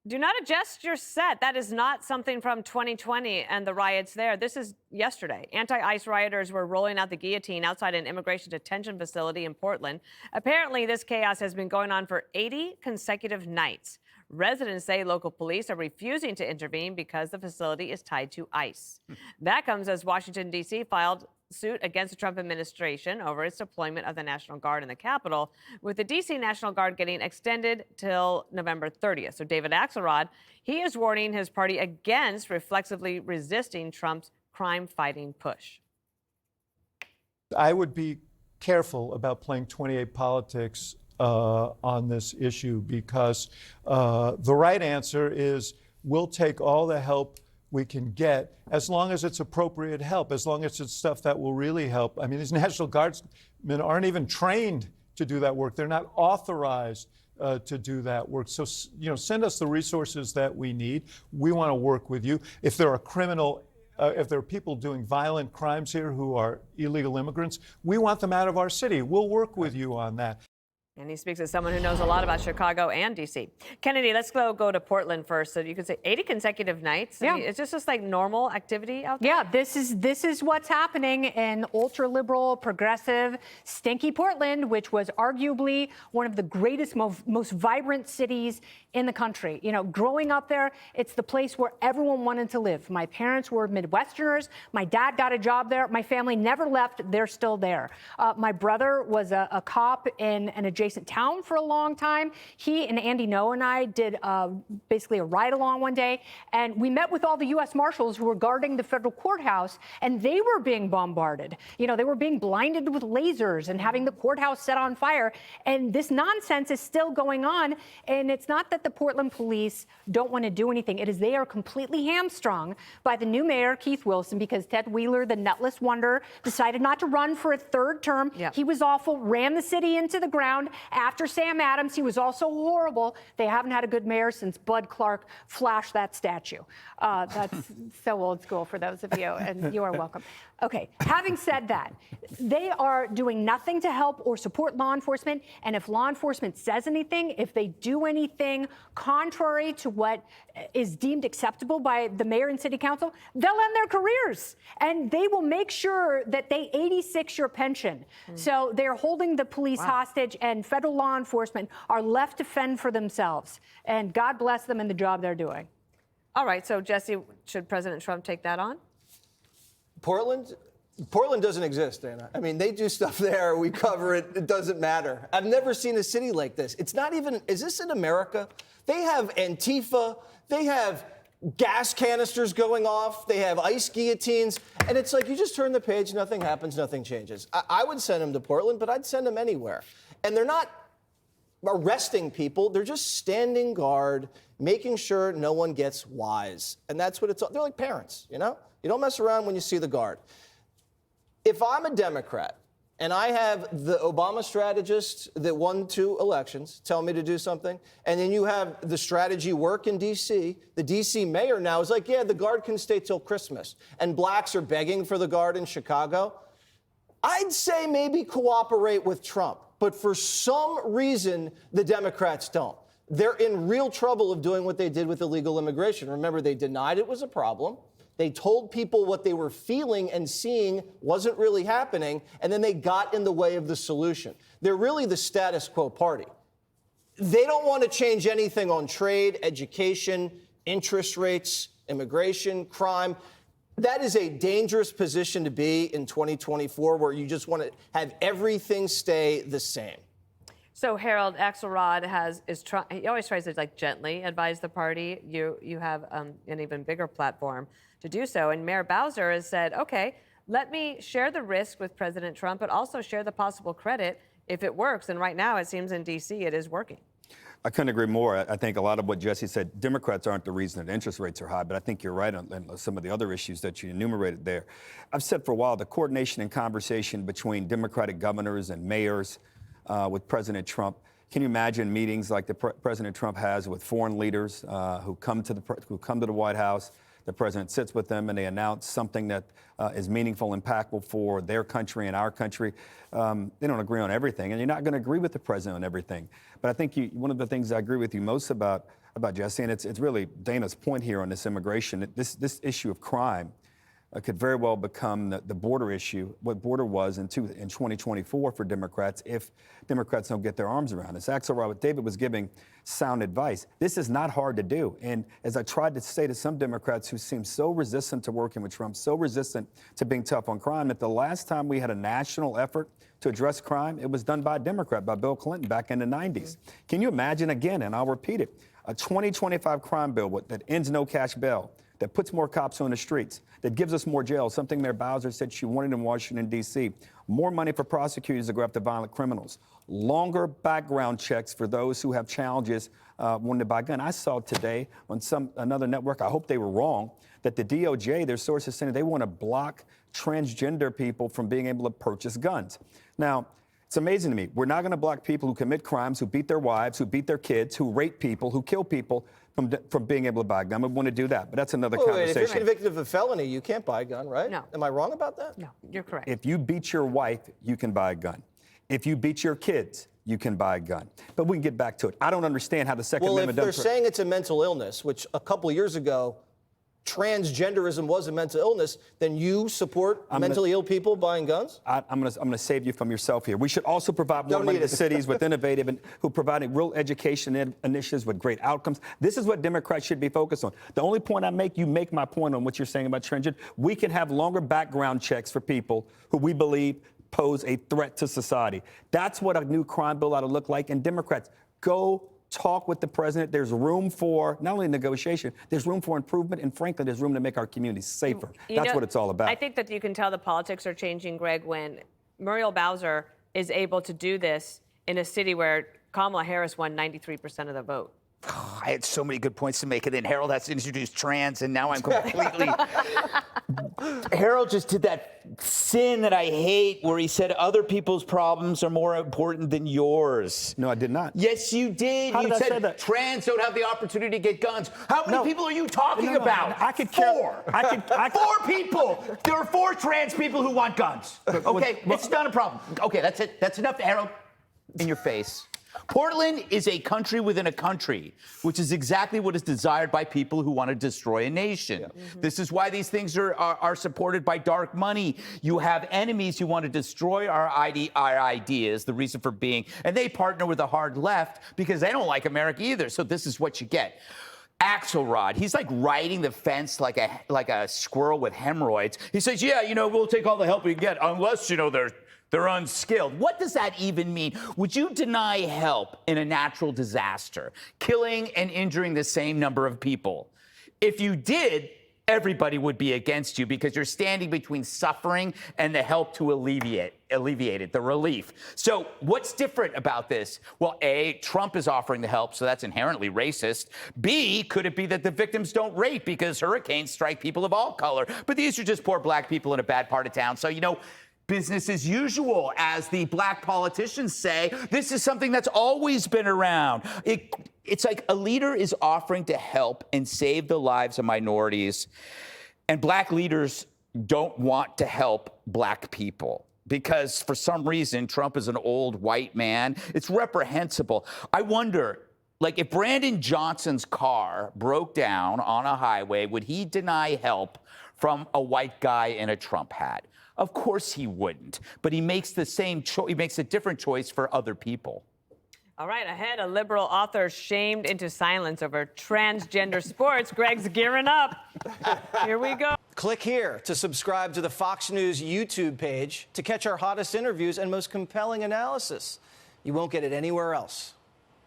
Do not adjust your set. That is not something from 2020 and the riots there. This is yesterday. Anti-ICE rioters were rolling out the guillotine outside an immigration detention facility in Portland. Apparently, this chaos has been going on for 80 consecutive nights. Residents say local police are refusing to intervene because the facility is tied to ICE. That comes as Washington, D.C. filed suit against the Trump administration over its deployment of the National Guard in the Capitol, with the D.C. National Guard getting extended till November 30th. So David Axelrod, he is warning his party against reflexively resisting Trump's crime-fighting push. I would be careful about playing 28 politics on this issue because the right answer is we'll take all the help we can get as long as it's appropriate help, as long as it's stuff that will really help. I mean, these National Guardsmen aren't even trained to do that work. They're not authorized to do that work. So, send us the resources that we need. We want to work with you. If there are people doing violent crimes here who are illegal immigrants, we want them out of our city. We'll work with you on that. And he speaks as someone who knows a lot about Chicago and D.C. Kennedy, let's go to Portland first. So you could say 80 consecutive nights. Yeah. I mean, it's just like normal activity out there. Yeah, this is what's happening in ultra-liberal, progressive, stinky Portland, which was arguably one of the greatest, most vibrant cities in the country. Growing up there, it's the place where everyone wanted to live. My parents were Midwesterners. My dad got a job there. My family never left. They're still there. My brother was a cop in an adjacent town for a long time. He and Andy Ngo and I did basically a ride-along one day, and we met with all the U.S. Marshals who were guarding the federal courthouse, and they were being bombarded. They were being blinded with lasers and having the courthouse set on fire, and this nonsense is still going on, and it's not that the Portland police don't want to do anything. It is they are completely hamstrung by the new mayor, Keith Wilson, because Ted Wheeler, the nutless wonder, decided not to run for a third term. Yep. He was awful, ran the city into the ground. After Sam Adams, he was also horrible. They haven't had a good mayor since Bud Clark flashed that statue. That's so old school for those of you, and you are welcome. Okay, having said that, they are doing nothing to help or support law enforcement, and if law enforcement says anything, if they do anything contrary to what is deemed acceptable by the mayor and city council, they'll end their careers, and they will make sure that they 86 your pension. So they're holding the police hostage, and federal law enforcement are left to fend for themselves, and God bless them in the job they're doing. All right, so Jesse, should President Trump take that on? Portland doesn't exist, Dana. I mean, they do stuff there. We cover it. It doesn't matter. I've never seen a city like this. It's not even, is this in America? They have Antifa. They have gas canisters going off. They have ice guillotines. And it's like you just turn the page, nothing happens, nothing changes. I would send them to Portland, but I'd send them anywhere. And they're not arresting people. They're just standing guard, making sure no one gets wise. And that's what they're like parents, You don't mess around when you see the guard. If I'm a Democrat and I have the Obama strategist that won 2 elections tell me to do something, and then you have the strategy work in D.C., the D.C. mayor now is like, yeah, the guard can stay till Christmas, and blacks are begging for the guard in Chicago, I'd say maybe cooperate with Trump. But for some reason, the Democrats don't. They're in real trouble of doing what they did with illegal immigration. Remember, they denied it was a problem. They told people what they were feeling and seeing wasn't really happening, and then they got in the way of the solution. They're really the status quo party. They don't want to change anything on trade, education, interest rates, immigration, crime. That is a dangerous position to be in 2024, where you just want to have everything stay the same. So Harold Axelrod he always tries to gently advise the party. You have an even bigger platform to do so. And Mayor Bowser has said, okay, let me share the risk with President Trump, but also share the possible credit if it works. And right now, it seems in D.C. it is working. I couldn't agree more. I think a lot of what Jesse said, Democrats aren't the reason that interest rates are high, but I think you're right on some of the other issues that you enumerated there. I've said for a while, the coordination and conversation between Democratic governors and mayors with President Trump. Can you imagine meetings like President Trump has with foreign leaders who come to the White House? the president sits with them and they announce something that is meaningful, impactful for their country and our country. They don't agree on everything, and you're not going to agree with the president on everything. But I think one of the things I agree with you most about Jesse, and it's really Dana's point here on this immigration, this issue of crime could very well become the border issue, what border was in 2024 for Democrats if Democrats don't get their arms around this. Axelrod, David was giving sound advice. This is not hard to do. And as I tried to say to some Democrats who seem so resistant to working with Trump, so resistant to being tough on crime, that the last time we had a national effort to address crime, it was done by a Democrat, by Bill Clinton back in the 90s. Can you imagine again, and I'll repeat it, a 2025 crime bill that ends no cash bail, that puts more cops on the streets, that gives us more jails, something Mayor Bowser said she wanted in Washington, D.C., more money for prosecutors to go after violent criminals, longer background checks for those who have challenges wanting to buy a gun. I saw today on another network, I hope they were wrong, that the DOJ, their sources saying they want to block transgender people from being able to purchase guns. Now, it's amazing to me. We're not going to block people who commit crimes, who beat their wives, who beat their kids, who rape people, who kill people from being able to buy a gun. We want to do that, but that's another conversation. Wait, if you're convicted of a felony, you can't buy a gun, right? No. Am I wrong about that? No, you're correct. If you beat your wife, you can buy a gun. If you beat your kids, you can buy a gun. But we can get back to it. I don't understand how the Second Well, if Amendment they're doesn't. saying it's a mental illness, which a couple years ago, transgenderism was a mental illness, then you support mentally ill people buying guns? I'm going to save you from yourself here. We should also provide more Don't money need to it. cities with innovative and who providing real education initiatives with great outcomes. This is what Democrats should be focused on. The only point I make, you make my point on what you're saying about transgender. We can have longer background checks for people who we believe pose a threat to society. That's what a new crime bill ought to look like. And Democrats, go talk with the president. There's room for not only negotiation, there's room for improvement, and frankly, there's room to make our communities safer. That's what it's all about. I think that you can tell the politics are changing, Greg, when Muriel Bowser is able to do this in a city where Kamala Harris won 93% of the vote. I had so many good points to make, and then Harold has to introduce trans, and now I'm completely. Harold just did that sin that I hate where he said other people's problems are more important than yours. No, I did not. Yes, you did. How You did I said say that? trans don't have the opportunity to get guns. How many people are you talking No, about? I could care. Four. I could. 4 people. There are 4 trans people who want guns. Okay, it's not a problem. Okay, that's it. That's enough, Harold. In your face. Portland is a country within a country, which is exactly what is desired by people who want to destroy a nation. Yeah. This is why these things are supported by dark money. You have enemies who want to destroy our ideas, the reason for being, and they partner with the hard left because they don't like America either. So this is what you get. Axelrod, he's like riding the fence like a squirrel with hemorrhoids. He says, yeah, we'll take all the help we can get unless, they're unskilled. What does that even mean? Would you deny help in a natural disaster, killing and injuring the same number of people? If you did, everybody would be against you because you're standing between suffering and the help to alleviate it, the relief. So what's different about this? Well, A, Trump is offering the help, so that's inherently racist. B, could it be that the victims don't rate because hurricanes strike people of all color? But these are just poor black people in a bad part of town. So, business as usual, as the black politicians say. This is something that's always been around. It's like a leader is offering to help and save the lives of minorities, and black leaders don't want to help black people because for some reason Trump is an old white man. It's reprehensible. I wonder, if Brandon Johnson's car broke down on a highway, would he deny help from a white guy in a Trump hat? Of course he wouldn't, but he makes the same choice. He makes a different choice for other people. All right, ahead, a liberal author shamed into silence over transgender sports. Greg's gearing up. Here we go. Click here to subscribe to the Fox News YouTube page to catch our hottest interviews and most compelling analysis. You won't get it anywhere else.